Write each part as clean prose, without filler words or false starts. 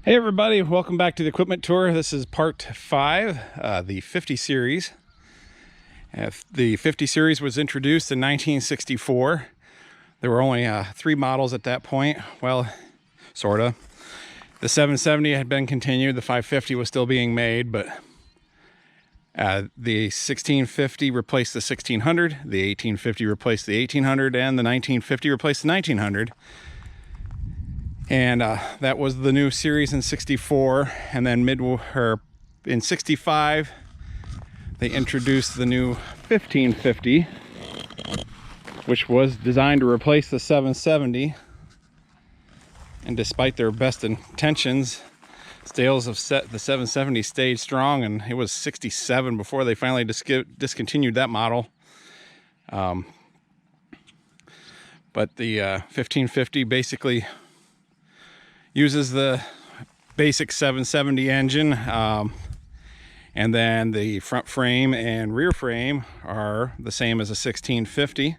Hey everybody, welcome back to the equipment tour. This is part 5, the 50 series. The 50 series was introduced in 1964. There were only 3 models at that point. Well, sorta. The 770 had been continued, the 550 was still being made, but the 1650 replaced the 1600, the 1850 replaced the 1800, and the 1950 replaced the 1900. And that was the new series in 64, and then in 65 they introduced the new 1550, which was designed to replace the 770. And despite their best intentions, sales of the 770 stayed strong, and it was 67 before they finally discontinued that model. But the 1550 basically uses the basic 770 engine, and then the front frame and rear frame are the same as a 1650,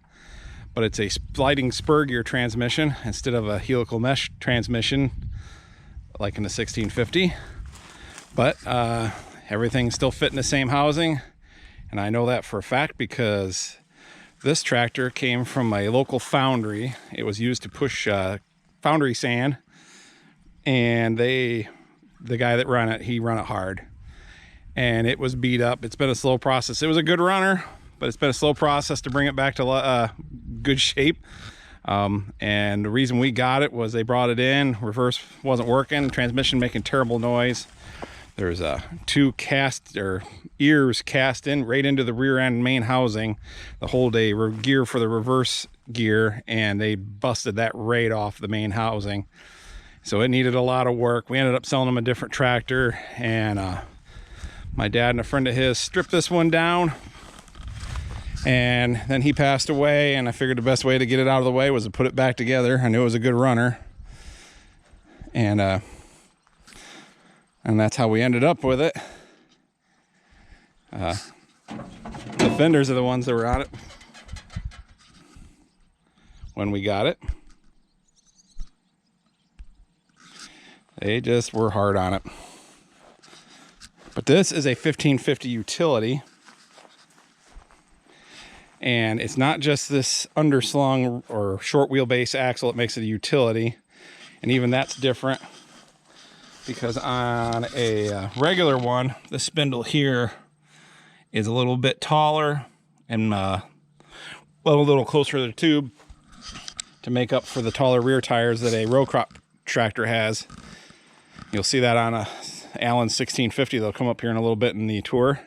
but it's a sliding spur gear transmission instead of a helical mesh transmission like in the 1650. But everything's still fit in the same housing, and I know that for a fact because this tractor came from a local foundry. It was used to push foundry sand, and the guy that ran it, he run it hard, and it was beat up. It's been a slow process. It was a good runner, but it's been a slow process to bring it back to good shape. And the reason we got it was they brought it in, reverse wasn't working, transmission making terrible noise. There's 2 ears cast in right into the rear end main housing to hold a gear for the reverse gear, and they busted that right off the main housing. So it needed a lot of work. We ended up selling them a different tractor, and my dad and a friend of his stripped this one down, and then he passed away, and I figured the best way to get it out of the way was to put it back together. I knew it was a good runner, and that's how we ended up with it. The fenders are the ones that were on it when we got it. They just were hard on it. But this is a 1550 utility, and it's not just this underslung or short wheelbase axle that makes it a utility, and even that's different because on a regular one, the spindle here is a little bit taller and a little closer to the tube to make up for the taller rear tires that a row crop tractor has. You'll see that on a Allen 1650. They'll come up here in a little bit in the tour.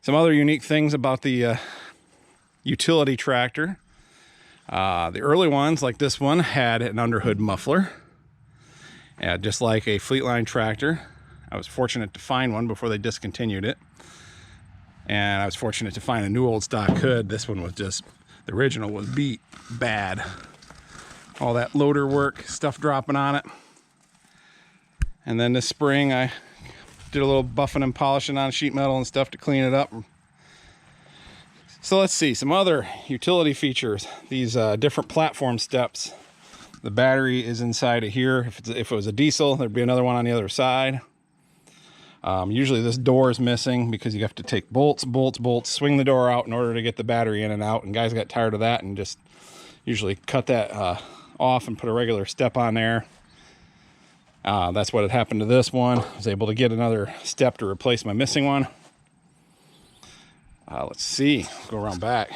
Some other unique things about the utility tractor. The early ones, like this one, had an underhood muffler, just like a Fleetline tractor. I was fortunate to find one before they discontinued it, and I was fortunate to find a new old stock hood. This one was just, the original was beat bad. All that loader work, stuff dropping on it. And then this spring I did a little buffing and polishing on sheet metal and stuff to clean it up. So let's see some other utility features. These different platform steps. The battery is inside of here. If it was a diesel, there'd be another one on the other side. Usually this door is missing because you have to take bolts, swing the door out in order to get the battery in and out. And guys got tired of that and just usually cut that off and put a regular step on there. That's what had happened to this one. I was able to get another step to replace my missing one. Let's see, let's go around back.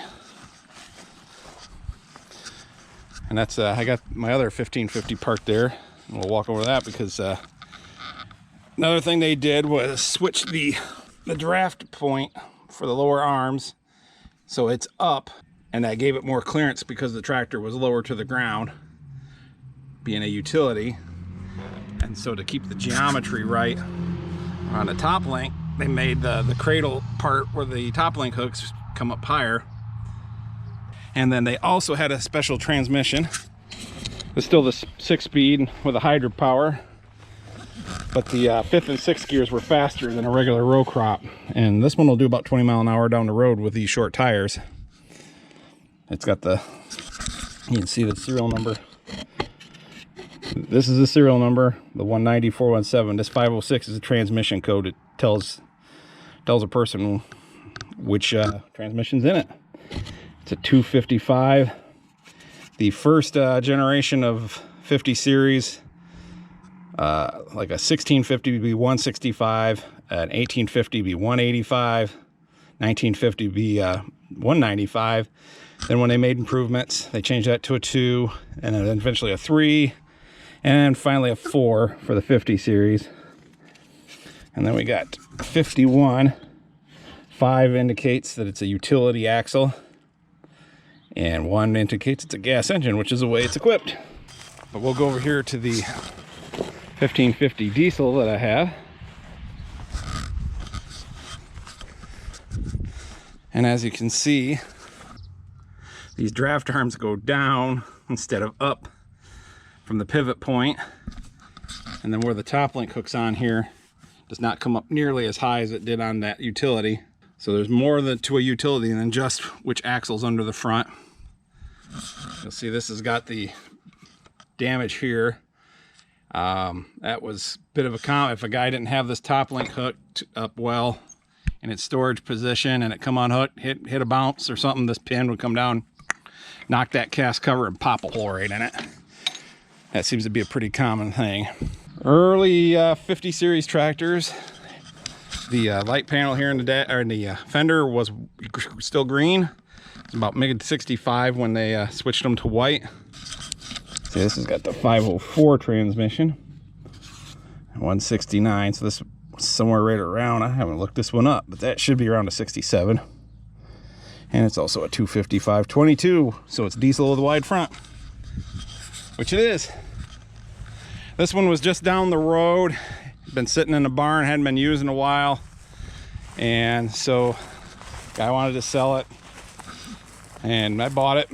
And that's, I got my other 1550 parked there. And we'll walk over that because another thing they did was switch the draft point for the lower arms. So it's up, and that gave it more clearance because the tractor was lower to the ground, being a utility. And so to keep the geometry right on the top link, they made the cradle part where the top link hooks come up higher. And then they also had a special transmission. It's still the 6-speed with a hydropower, but the 5th and 6th gears were faster than a regular row crop. And this one will do about 20 miles an hour down the road with these short tires. It's got you can see the serial number This is the serial number, the 190417. This 506 is a transmission code. It tells a person which transmission's in it. It's a 255. The first generation of 50 series, like a 1650 would be 165, an 1850 would be 185, 1950 would be 195. Then when they made improvements, they changed that to a 2, and then eventually a 3, and finally a 4 for the 50 series. And then we got 51. 5 indicates that it's a utility axle, and 1 indicates it's a gas engine, which is the way it's equipped. But we'll go over here to the 1550 diesel that I have. And as you can see, these draft arms go down instead of up from the pivot point. And then where the top link hooks on here does not come up nearly as high as it did on that utility. So there's more to a utility than just which axle's under the front. You'll see this has got the damage here. That was a bit of a comment. If a guy didn't have this top link hooked up well in its storage position and it come unhooked, hit a bounce or something, this pin would come down, knock that cast cover and pop a hole right in it. That seems to be a pretty common thing. Early 50 series tractors, the light panel here in the fender was still green. It's about mid 65 when they switched them to white. See, this has got the 504 transmission, 169. So this was somewhere right around. I haven't looked this one up, but that should be around a 67. And it's also a 255 22, so it's diesel with a wide front, which it is. This one was just down the road, been sitting in the barn, hadn't been used in a while, and so guy wanted to sell it, and I bought it.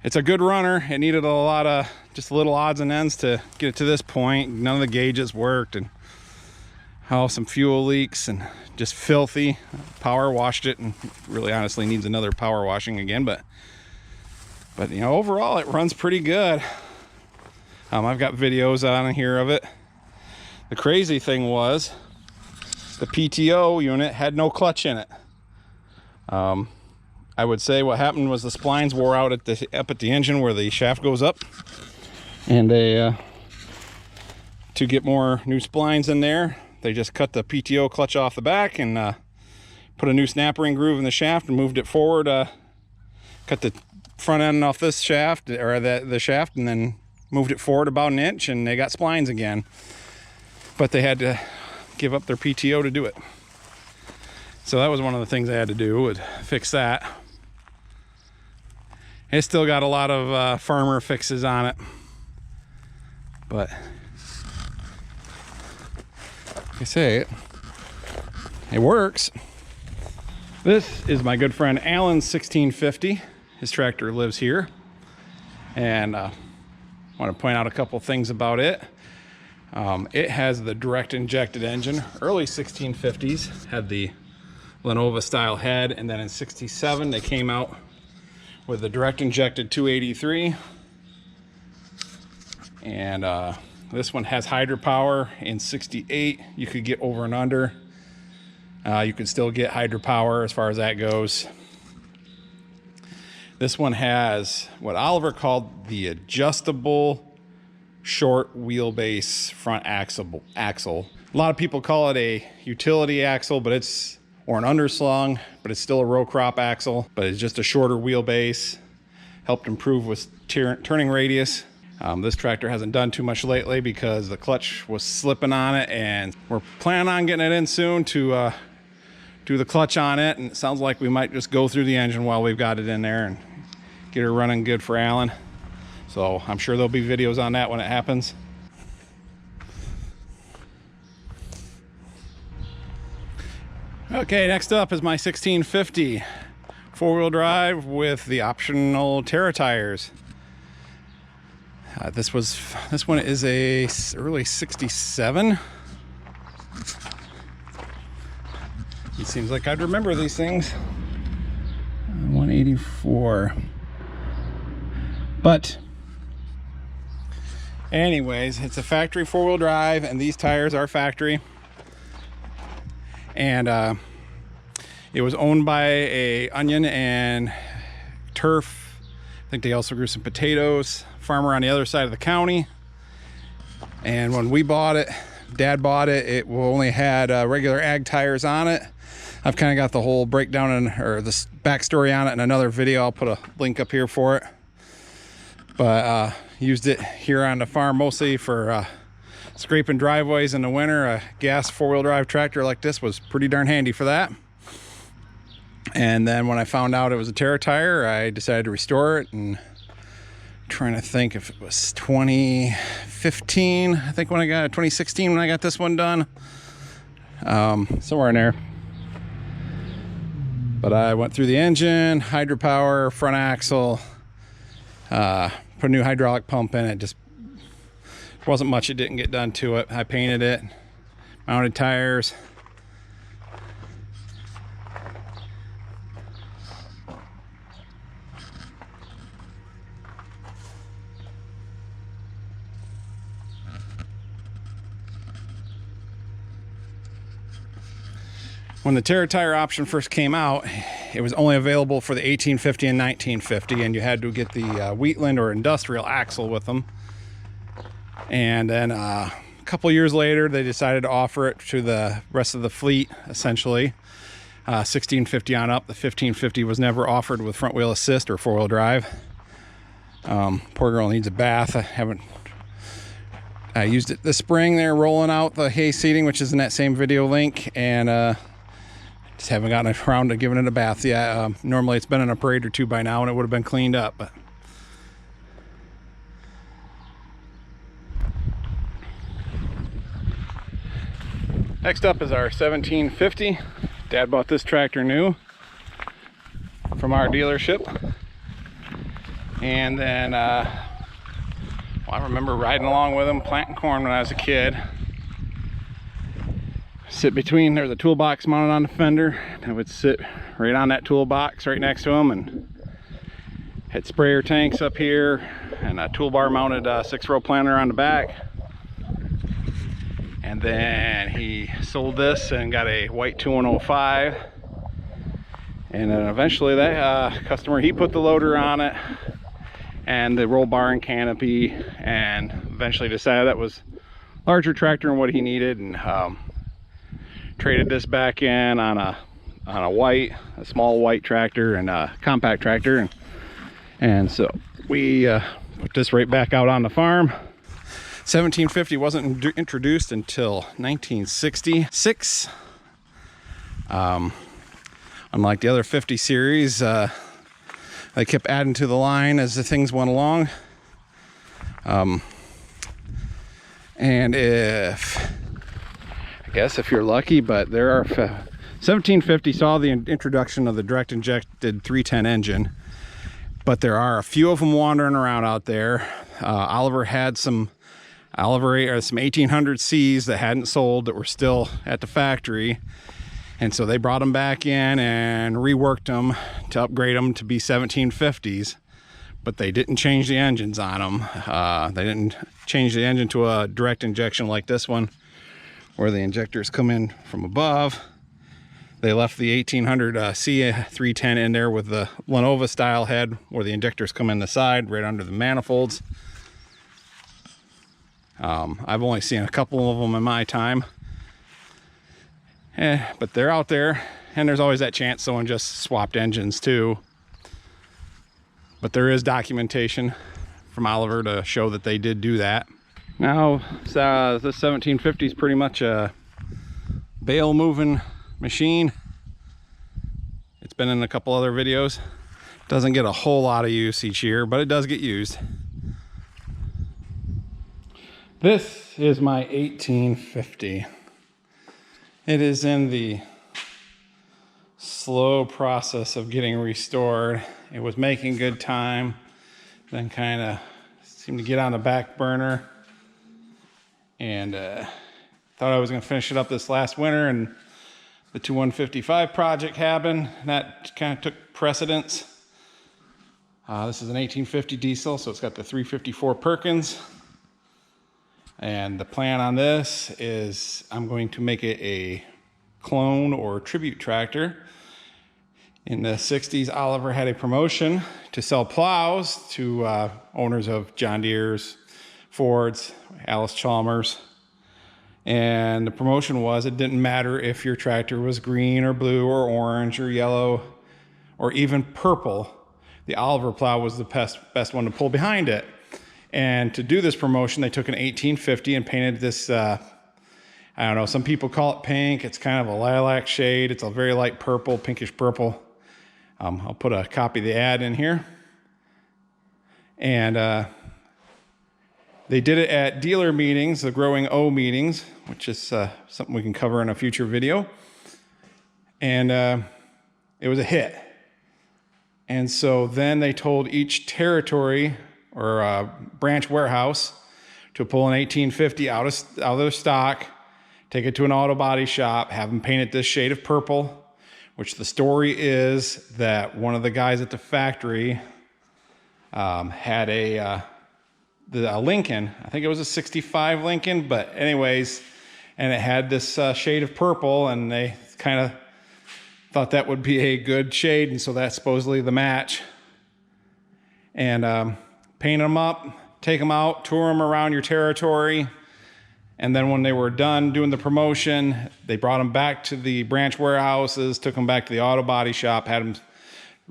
It's a good runner. It needed a lot of just little odds and ends to get it to this point. None of the gauges worked, and some fuel leaks and just filthy. Power washed it, and really honestly needs another power washing again, but you know, overall it runs pretty good. I've got videos on here of it. The crazy thing was the PTO unit had no clutch in it. I would say what happened was the splines wore out up at the engine where the shaft goes up, and they to get more new splines in there, they just cut the PTO clutch off the back and put a new snap ring groove in the shaft and moved it forward. Cut the front end off this shaft, or the shaft, and then moved it forward about an inch, and they got splines again. But they had to give up their PTO to do it. So that was one of the things I had to do, would fix that. It's still got a lot of farmer fixes on it, but like I say, it works. This is my good friend Alan's 1650. His tractor lives here, and I want to point out a couple things about it. It has the direct injected engine. Early 1650s had the Lenova style head, and then in 67 they came out with the direct injected 283, and this one has hydropower. In 68 you could get over and under. You could still get hydropower as far as that goes. This one has what Oliver called the adjustable short wheelbase front axle. A lot of people call it a utility axle, but or an underslung, but it's still a row crop axle, but it's just a shorter wheelbase. Helped improve with turning radius. This tractor hasn't done too much lately because the clutch was slipping on it, and we're planning on getting it in soon to do the clutch on it, and it sounds like we might just go through the engine while we've got it in there and get her running good for Alan. So I'm sure there'll be videos on that when it happens. Okay, next up is my 1650 four-wheel drive with the optional Terra tires. This one is a early 67. It seems like I'd remember these things. 184. But Anyways, it's a factory four-wheel drive, and these tires are factory. And it was owned by a onion and turf. I think they also grew some potatoes. Farmer on the other side of the county. And when we bought it, Dad bought it, it only had regular ag tires on it. I've kind of got the whole breakdown or the backstory on it in another video. I'll put a link up here for it. But used it here on the farm mostly for scraping driveways in the winter. A gas four-wheel drive tractor like this was pretty darn handy for that. And then when I found out it was a Terra tire, I decided to restore it. And trying to think if it was 2015, I think when I got 2016 when I got this one done, somewhere in there. But I went through the engine, hydropower, front axle, put a new hydraulic pump in it. Just wasn't much it didn't get done to it. I painted it, mounted tires. When the Terra tire option first came out, it was only available for the 1850 and 1950, and you had to get the Wheatland or industrial axle with them. And then a couple years later, they decided to offer it to the rest of the fleet, essentially. 1650 on up. The 1550 was never offered with front wheel assist or four-wheel drive. Poor girl needs a bath. I used it this spring there, rolling out the hay seating, which is in that same video link, and just haven't gotten around to giving it a bath yet. Normally it's been in a parade or two by now and it would have been cleaned up. But next up is our 1750. Dad bought this tractor new from our dealership. And then well, I remember riding along with him planting corn when I was a kid. Sit between, there's a toolbox mounted on the fender. I would sit right on that toolbox right next to him, and had sprayer tanks up here and a toolbar mounted 6-row planter on the back. And then he sold this and got a white 2105. And then eventually that customer, he put the loader on it and the roll bar and canopy, and eventually decided that was a larger tractor than what he needed, and traded this back in on a small white tractor and a compact tractor, and so we put this right back out on the farm. 1750 wasn't introduced until 1966. Unlike the other 50 series, they kept adding to the line as the things went along. And I guess if you're lucky, but there are 1750 saw the introduction of the direct injected 310 engine, but there are a few of them wandering around out there. Oliver had some 1800Cs that hadn't sold that were still at the factory, and so they brought them back in and reworked them to upgrade them to be 1750s, but they didn't change the engines on them. They didn't change the engine to a direct injection like this one, where the injectors come in from above. They left the 1800 C310 in there with the Lenova style head, where the injectors come in the side right under the manifolds. I've only seen a couple of them in my time, but they're out there, and there's always that chance someone just swapped engines too. But there is documentation from Oliver to show that they did do that. Now, this 1750 is pretty much a bale moving machine. It's been in a couple other videos. Doesn't get a whole lot of use each year, but it does get used. This is my 1850. It is in the slow process of getting restored. It was making good time, then kind of seemed to get on the back burner. And thought I was going to finish it up this last winter, and the 2155 project happened. That kind of took precedence. This is an 1850 diesel, so it's got the 354 Perkins. And the plan on this is I'm going to make it a clone or tribute tractor. In the 60s, Oliver had a promotion to sell plows to owners of John Deere's, Ford's, Alice Chalmers. And the promotion was it didn't matter if your tractor was green or blue or orange or yellow or even purple. The Oliver plow was the best one to pull behind it. And to do this promotion, they took an 1850 and painted this, I don't know, some people call it pink. It's kind of a lilac shade. It's a very light purple, pinkish purple. I'll put a copy of the ad in here. And they did it at dealer meetings, the Growing O meetings, which is something we can cover in a future video. And it was a hit. And so then they told each territory or branch warehouse to pull an 1850 out of their stock, take it to an auto body shop, have them paint it this shade of purple, which the story is that one of the guys at the factory had a Lincoln. I think it was a 65 Lincoln, but anyways, and it had this shade of purple, and they kind of thought that would be a good shade, and so that's supposedly the match. And paint them up, take them out, tour them around your territory, and then when they were done doing the promotion, they brought them back to the branch warehouses, took them back to the auto body shop, had them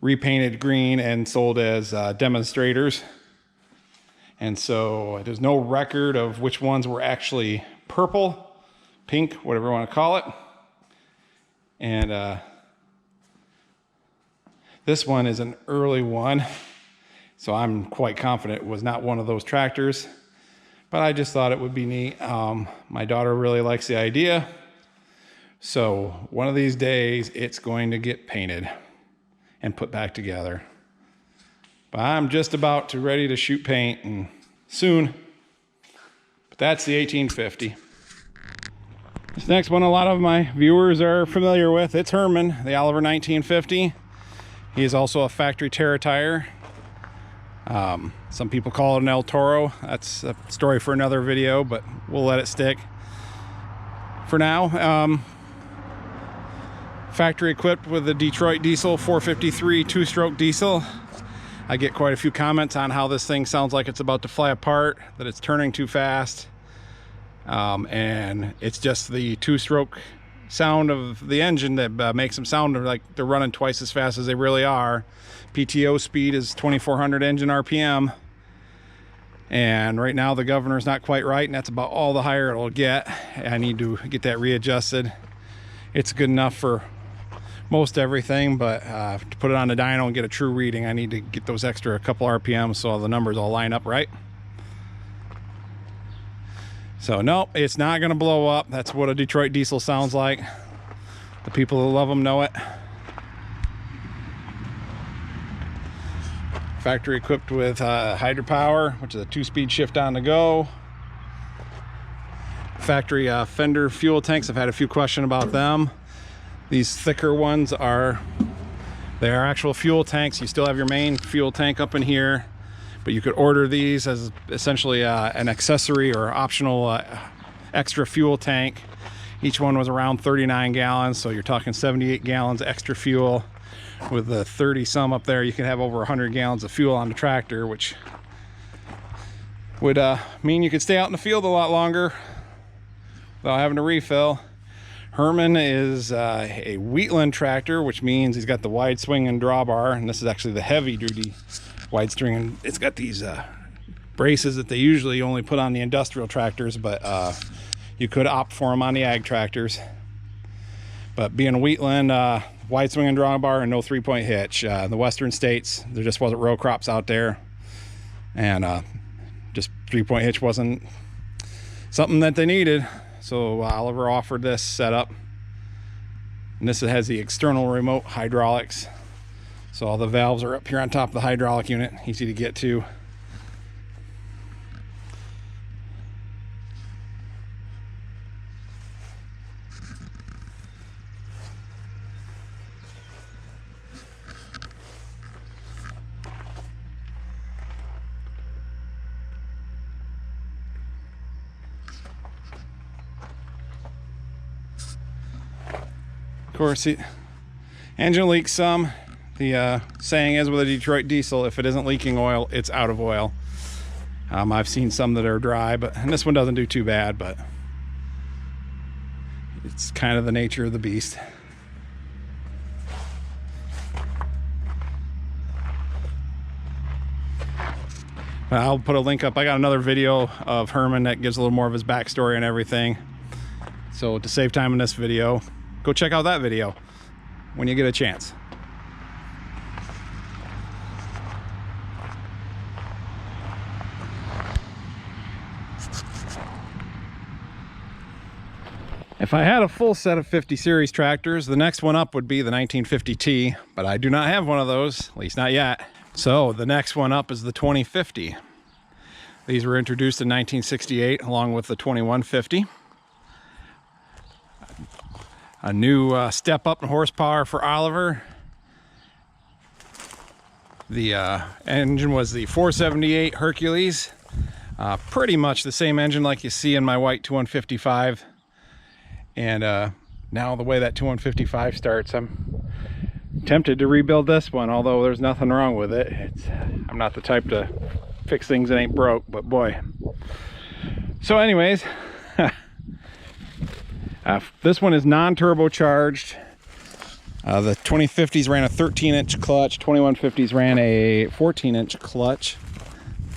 repainted green and sold as demonstrators. And so there's no record of which ones were actually purple, pink, whatever you want to call it. And this one is an early one, so I'm quite confident it was not one of those tractors. But I just thought it would be neat. My daughter really likes the idea. So one of these days, it's going to get painted and put back together. But I'm just about ready to shoot paint and soon. But that's the 1850. This next one, a lot of my viewers are familiar with. It's Herman, the Oliver 1950. He is also a factory Terra tire. Some people call it an El Toro. That's a story for another video, but we'll let it stick for now. Factory equipped with a Detroit diesel 453 two-stroke diesel. I get quite a few comments on how this thing sounds like it's about to fly apart, that it's turning too fast. And it's just the two-stroke sound of the engine that makes them sound like they're running twice as fast as they really are. PTO speed is 2400 engine RPM, and right now the governor's not quite right, and that's about all the higher it'll get. I need to get that readjusted. It's good enough for most everything, but to put it on the dyno and get a true reading, I need to get those extra couple RPMs so all the numbers all line up right. So no, it's not going to blow up. That's what a Detroit diesel sounds like. The people who love them know it. Factory equipped with hydropower, which is a 2-speed shift on the go. Factory fender fuel tanks. I've had a few questions about them. These thicker ones are actual fuel tanks. You still have your main fuel tank up in here, but you could order these as essentially an accessory or optional extra fuel tank. Each one was around 39 gallons, so you're talking 78 gallons extra fuel. With the 30 some up there, you can have over 100 gallons of fuel on the tractor, which would mean you could stay out in the field a lot longer without having to refill. Herman is a Wheatland tractor, which means he's got the wide swing and drawbar, and this is actually the heavy duty wide string, and it's got these braces that they usually only put on the industrial tractors, but you could opt for them on the ag tractors. But being a Wheatland, wide swing and drawbar and no 3-point hitch. In the western states, there just wasn't row crops out there, and just 3-point hitch wasn't something that they needed. So Oliver offered this setup, and this has the external remote hydraulics. So all the valves are up here on top of the hydraulic unit, easy to get to. course, the engine leaks some. The saying is with a Detroit diesel, if it isn't leaking oil, it's out of oil. I've seen some that are dry, and this one doesn't do too bad, but it's kind of the nature of the beast. I'll put a link up. I got another video of Herman that gives a little more of his backstory and everything. So to save time in this video, go check out that video when you get a chance. If I had a full set of 50 series tractors, the next one up would be the 1950T, but I do not have one of those, at least not yet. So the next one up is the 2050. These were introduced in 1968 along with the 2150. A new step up in horsepower for Oliver. The engine was the 478 Hercules. Pretty much the same engine like you see in my white 2155. And now the way that 2155 starts, I'm tempted to rebuild this one, although there's nothing wrong with it. I'm not the type to fix things that ain't broke, but boy. So anyways, this one is non-turbocharged. The 2050s ran a 13-inch clutch, 2150s ran a 14-inch clutch.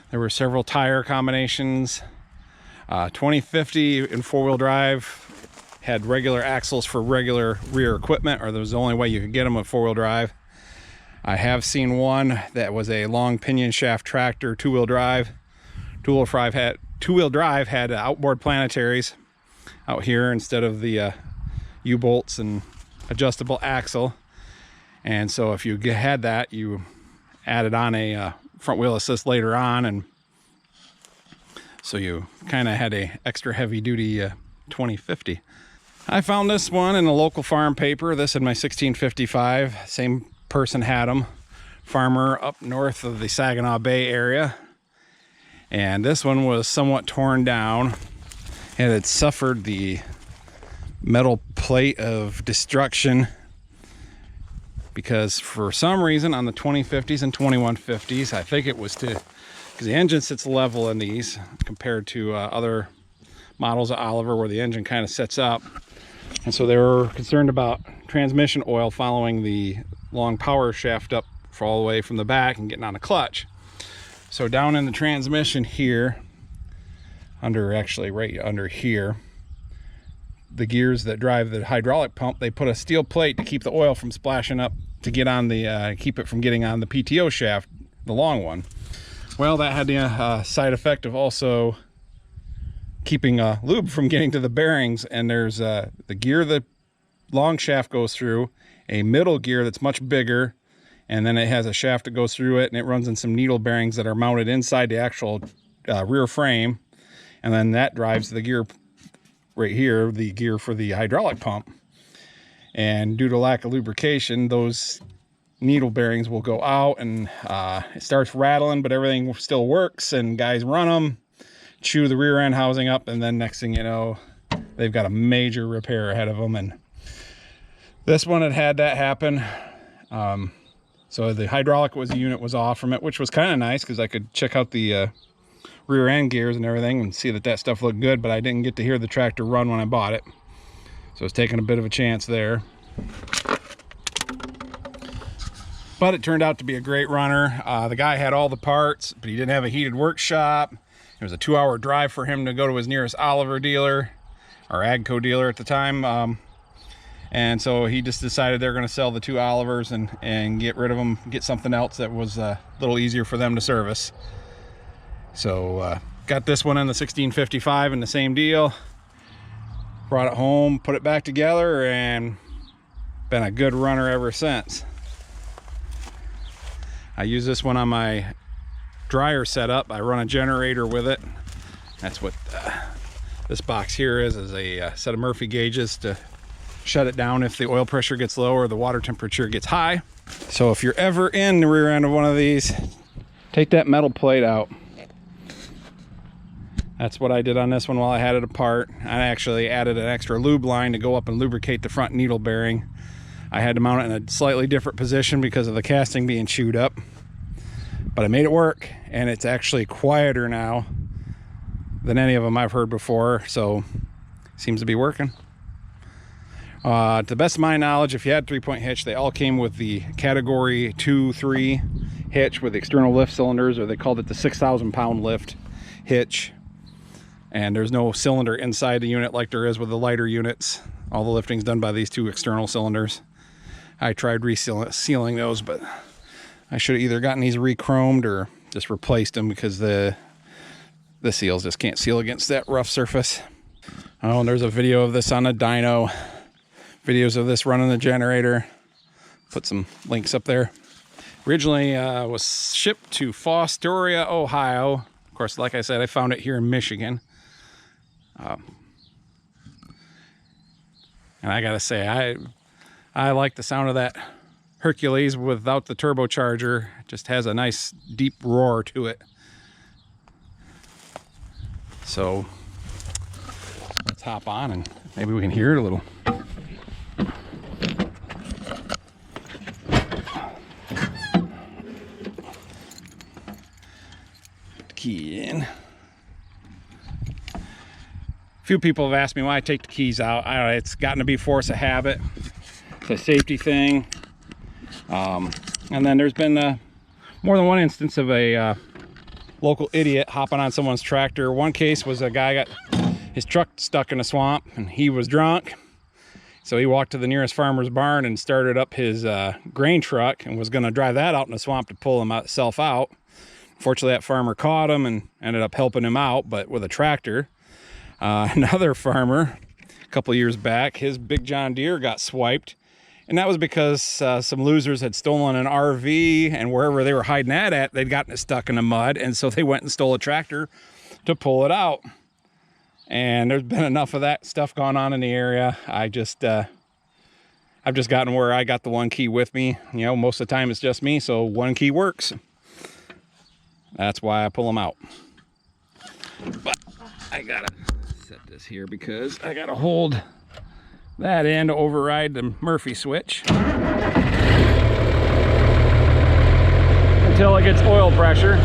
There were several tire combinations. 2050 in four-wheel drive had regular axles for regular rear equipment, or that was the only way you could get them with four-wheel drive. I have seen one that was a long pinion shaft tractor, two-wheel drive. Two-wheel drive had outboard planetaries out here instead of the U-bolts and adjustable axle. And so if you had that, you added on a front wheel assist later on, and so you kind of had a extra heavy-duty 2050. I found this one in a local farm paper. This in my 1655. Same person had them. Farmer up north of the Saginaw Bay area. And this one was somewhat torn down. It had suffered the metal plate of destruction because for some reason on the 2050s and 2150s, I think it was because the engine sits level in these compared to other models of Oliver where the engine kind of sets up. And so they were concerned about transmission oil following the long power shaft up for all the way from the back and getting on the clutch. So down in the transmission here, right under here, the gears that drive the hydraulic pump, they put a steel plate to keep the oil from splashing up to get on the, keep it from getting on the PTO shaft, the long one. Well, that had the side effect of also keeping lube from getting to the bearings. And there's the gear the long shaft goes through, a middle gear that's much bigger, and then it has a shaft that goes through it, and it runs in some needle bearings that are mounted inside the actual rear frame, and then that drives the gear right here, the gear for the hydraulic pump. And due to lack of lubrication, those needle bearings will go out, and it starts rattling, but everything still works, and guys run them, chew the rear end housing up, and then next thing you know, they've got a major repair ahead of them. And this one had that happen. So the hydraulic unit was off from it, which was kind of nice because I could check out the rear end gears and everything and see that stuff looked good, but I didn't get to hear the tractor run when I bought it. So I was taking a bit of a chance there. But it turned out to be a great runner. The guy had all the parts, but he didn't have a heated workshop. It was a 2-hour drive for him to go to his nearest Oliver dealer, or Agco dealer at the time. And so he just decided they're going to sell the 2 Olivers and get rid of them, get something else that was a little easier for them to service. So got this one in the 1655 and the same deal. Brought it home, put it back together, and been a good runner ever since. I use this one on my dryer setup. I run a generator with it. That's what this box here is a set of Murphy gauges to shut it down if the oil pressure gets low or the water temperature gets high. So if you're ever in the rear end of one of these, take that metal plate out. That's what I did on this one while I had it apart. I actually added an extra lube line to go up and lubricate the front needle bearing. I had to mount it in a slightly different position because of the casting being chewed up. But I made it work, and it's actually quieter now than any of them I've heard before, so seems to be working. To the best of my knowledge, if you had 3-point hitch, they all came with the category 2-3 hitch with external lift cylinders, or they called it the 6,000 pound lift hitch. And there's no cylinder inside the unit like there is with the lighter units. All the lifting's done by these two external cylinders. I tried sealing those, but I should have either gotten these re-chromed or just replaced them, because the seals just can't seal against that rough surface. Oh, and there's a video of this on a dyno. Videos of this running the generator. Put some links up there. Originally was shipped to Fostoria, Ohio. Of course, like I said, I found it here in Michigan. And I gotta say, I like the sound of that Hercules without the turbocharger. It just has a nice deep roar to it. So let's hop on and maybe we can hear it a little. Put the key in. A few people have asked me why I take the keys out. I don't know, it's gotten to be force of habit. It's a safety thing. And then there's been more than one instance of a local idiot hopping on someone's tractor. One case was a guy got his truck stuck in a swamp and he was drunk. So he walked to the nearest farmer's barn and started up his grain truck and was going to drive that out in the swamp to pull himself out. Fortunately, that farmer caught him and ended up helping him out, but with a tractor. Another farmer, a couple of years back, his big John Deere got swiped. And that was because some losers had stolen an RV, and wherever they were hiding that at, they'd gotten it stuck in the mud. And so they went and stole a tractor to pull it out. And there's been enough of that stuff going on in the area. I've just gotten where I got the one key with me. You know, most of the time it's just me, so one key works. That's why I pull them out. But I gotta set this here because I gotta hold that in to override the Murphy switch until it gets oil pressure.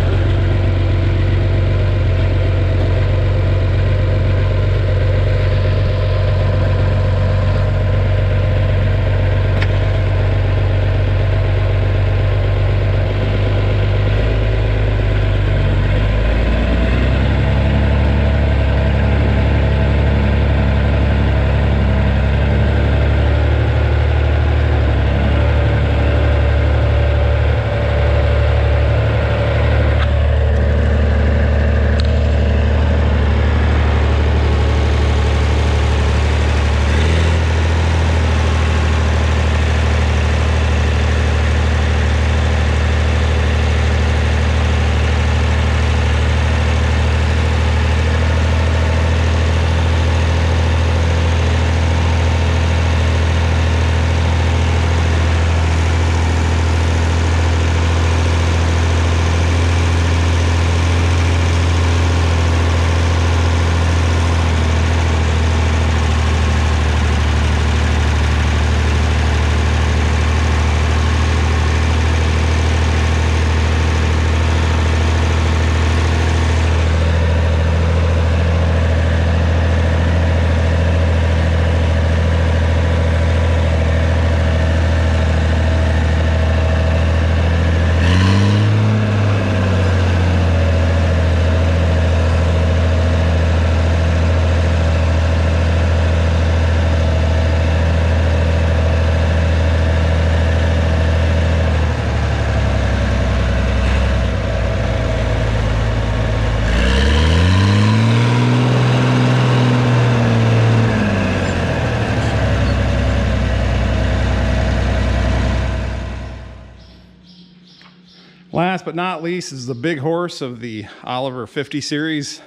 Last but not least is the big horse of the Oliver 50 series,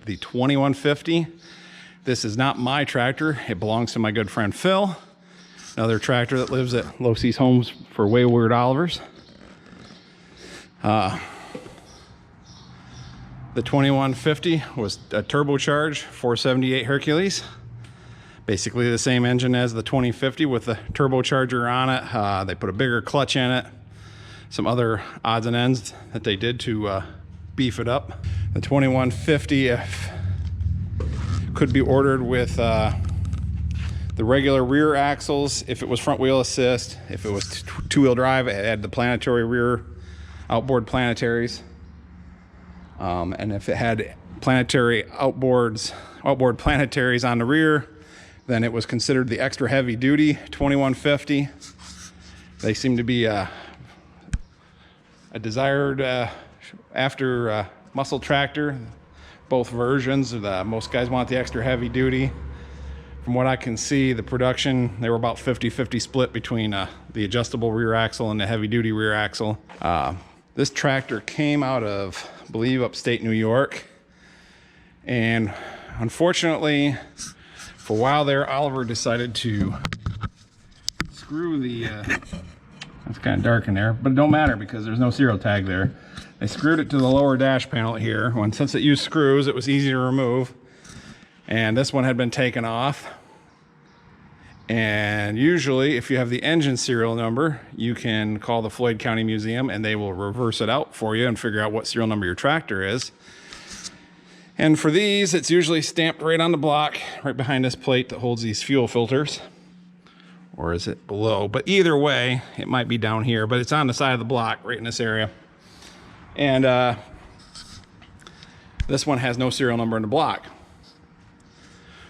the 2150. This is not my tractor. It belongs to my good friend Phil, another tractor that lives at Low-C's Homes for Wayward Olivers. The 2150 was a turbocharged 478 Hercules. Basically the same engine as the 2050 with the turbocharger on it. They put a bigger clutch in it. Some other odds and ends that they did to beef it up. The 2150 could be ordered with the regular rear axles if it was front wheel assist. If it was two-wheel drive, it had the planetary rear outboard planetaries. And if it had planetary outboard planetaries on the rear, then it was considered the extra heavy duty 2150. They seem to be a desired after muscle tractor. Both versions, most guys want the extra heavy duty. From what I can see, the production, they were about 50-50 split between the adjustable rear axle and the heavy duty rear axle. This tractor came out of, I believe, upstate New York. And unfortunately, for a while there, Oliver decided to screw the, it's kind of dark in there, but it don't matter because there's no serial tag there. They screwed it to the lower dash panel here. Since it used screws, it was easy to remove. And this one had been taken off. And usually, if you have the engine serial number, you can call the Floyd County Museum and they will reverse it out for you and figure out what serial number your tractor is. And for these, it's usually stamped right on the block, right behind this plate that holds these fuel filters. Or is it below? But either way, it might be down here, but it's on the side of the block, right in this area. And this one has no serial number in the block.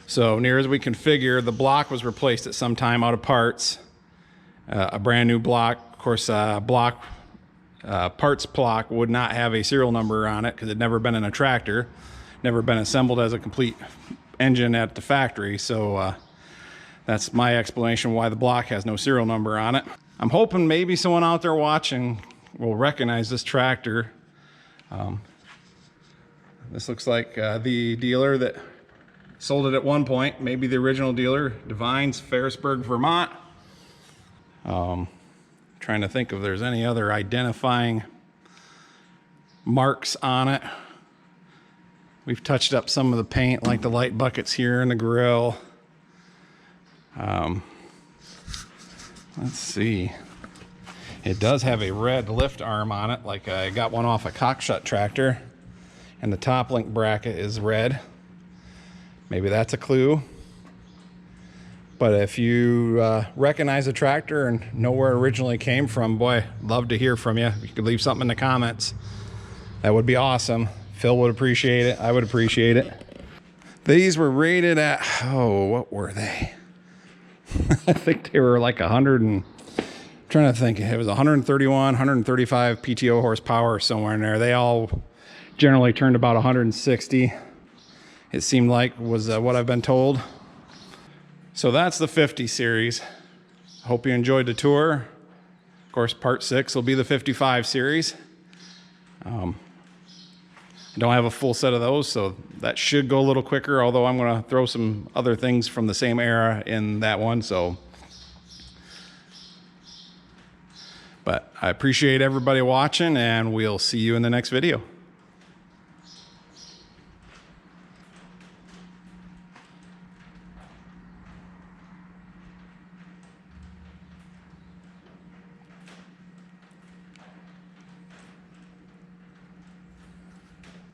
So near as we can figure, the block was replaced at some time out of parts. A brand new block, of course, parts block would not have a serial number on it because it had never been in a tractor. Never been assembled as a complete engine at the factory, so that's my explanation why the block has no serial number on it. I'm hoping maybe someone out there watching will recognize this tractor. This looks like the dealer that sold it at one point, maybe the original dealer, Devines, Ferrisburg, Vermont. Trying to think if there's any other identifying marks on it. We've touched up some of the paint, like the light buckets here in the grill. Let's see. It does have a red lift arm on it, like I got one off a Cockshut tractor. And the top link bracket is red. Maybe that's a clue. But if you recognize a tractor and know where it originally came from, boy, love to hear from you. If you could leave something in the comments, that would be awesome. Phil would appreciate it. I would appreciate it. These were rated at, oh, what were they? I think they were like 100 and, I'm trying to think, it was 131, 135 PTO horsepower somewhere in there. They all generally turned about 160. It seemed like was what I've been told. So that's the 50 series. Hope you enjoyed the tour. Of course, part 6 will be the 55 series. I don't have a full set of those, so that should go a little quicker, although I'm going to throw some other things from the same era in that one. But I appreciate everybody watching, and we'll see you in the next video.